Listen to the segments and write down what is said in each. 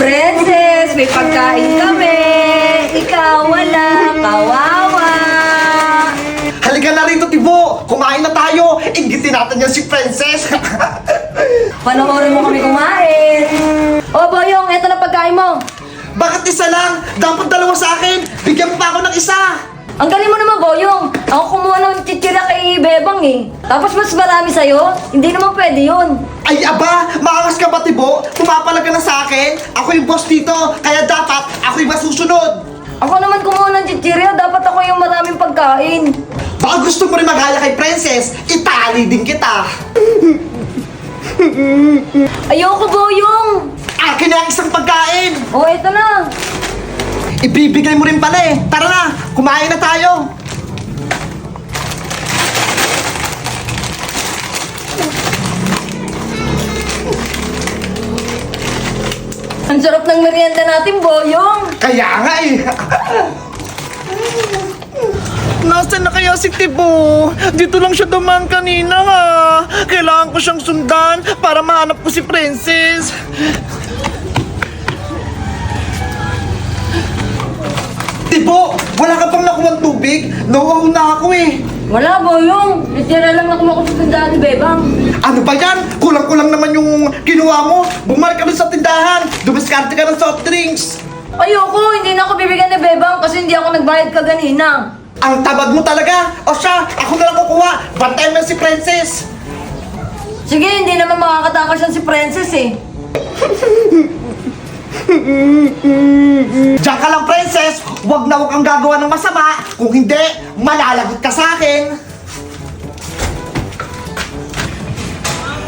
Princess, may pagkain kami. Ikaw wala, kawawa. Halika na rito, Tibo! Kumain na tayo! Inggitin natin yan si Princess! Panoorin mo kami kumain. O Boyong, eto na pagkain mo. Bakit isa lang? Dapat dalawa sa akin! Bigyan mo pa ako ng isa! Ang galing mo naman, Boyong. Ako kumuha ng chichira kay Bebang eh. Tapos mas marami sa'yo? Hindi naman pwede yun. Ay, aba! Maangas ka ba, Tibo? Pumapalag ka na sa akin? Ako yung boss dito, kaya dapat ako yung masusunod! Ako naman kumuha ng chichira, dapat ako yung maraming pagkain. Baka gusto mo rin maghaya kay Princess, itali din kita! Ayoko, Boyong. Akin na ang isang pagkain! O, eto na. Ibibigay mo rin pala eh! Tara na! Kumain na tayo! Ang sarap ng merienda natin, Boyong. Kaya nga eh! Nasaan na kaya si Tibo? Dito lang siya dumaan kanina ha. Kailangan ko siyang sundan para mahanap ko si Princess. Tibo, wala ka bang nakuha tubig? Nauhaw na ako eh. Wala, Boyong. Literal lang ako sa tindahan ni Bebang. Ano ba yan? Kulang-kulang naman yung kinuha mo. Bumalik ka rin sa tindahan. Dumiskarte ka ng soft drinks. Ayoko, hindi na ako bibigyan ni Bebang kasi hindi ako nagbayad kaganina. Ang tabad mo talaga. O siya, ako na lang kukuha. Bantay mo si Princess. Sige, hindi naman makakatakas yan si Princess eh. Diyan ka lang, Princess! Huwag na huwag kang gagawa ng masama! Kung hindi, malalagot ka sa akin!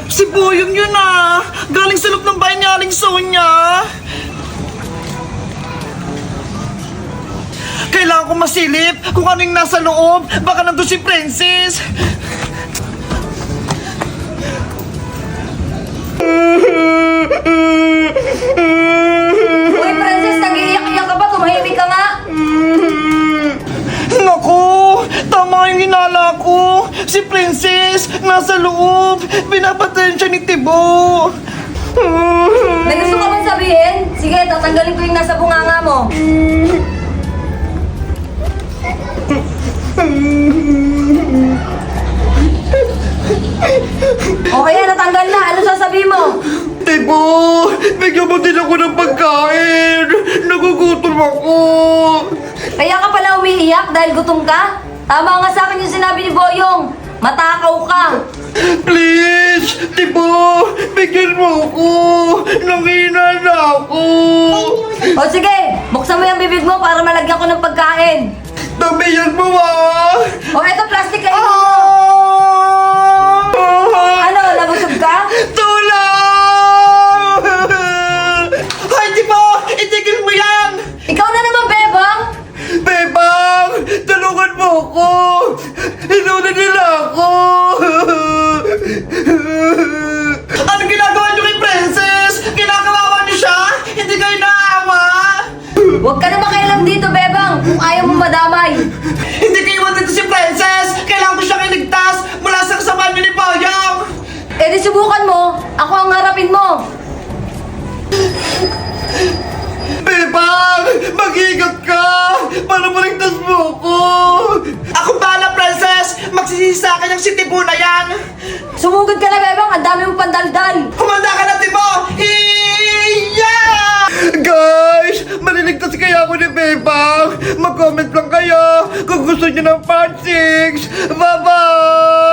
Si Boyong yun ah! Galing sa loob ng bahay ni Aling Sonia! Kailangan ko masilip kung ano yung nasa loob! Baka nandun si Princess! Uy, Princess, nag-iiyak-iyak ka ba? Tumahimik ka nga. Naku! Tama yung hinala ko! Si Princess nasa loob! Binabatayan siya ni Tibo! May gusto ka bang sabihin? Sige, tatanggalin ko yung nasa bunganga mo. Okay, natanggal na. Ano sasabihin mo? Tibo! Bigyan mo din ako ng pagkain! Nagugutom ako! Kaya ka pala umiiyak dahil gutom ka? Tama nga sa akin yung sinabi ni Boyong. Matakaw ka. Please! Tibo! Bigyan mo ako! Nangina na ako! O sige, buksan mo yung bibig mo para malagyan ko ng pagkain. Tabihan mo ah! O eto, plastic kayo. Ah! Ano, nabusog ka? Tulong! Ay, Tibo! Itigil mo yan! Ikaw na naman, Bebang. Bebang! Tulungan mo ako! Inuna nila ako! Anong ginagawa niyo kay Princess? Kinakawawa niyo siya? Hindi kayo naawa? Huwag ka na makialam dito, Bebang, kung ayaw mo madamay. Hindi kayo iwan dito si Princess! Kailangan ko siyang iligtas mula sa kasamaan niyo ni Boyong! Eh di subukan mo, ako ang harapin mo. Bebang! Mag-iingat ka! Para maligtas mo ako! Ako bahala, Princess! Magsisisi sa akin yung si Tibo na yan! Sumugod ka na, Bebang, ang dami mong pandaldal. Humanda ka na, Tibo! Iya! Guys! Maliligtas kaya ako ni Bebang! Mag-comment lang kayo kung gusto niyo ng part 6! Bye-bye!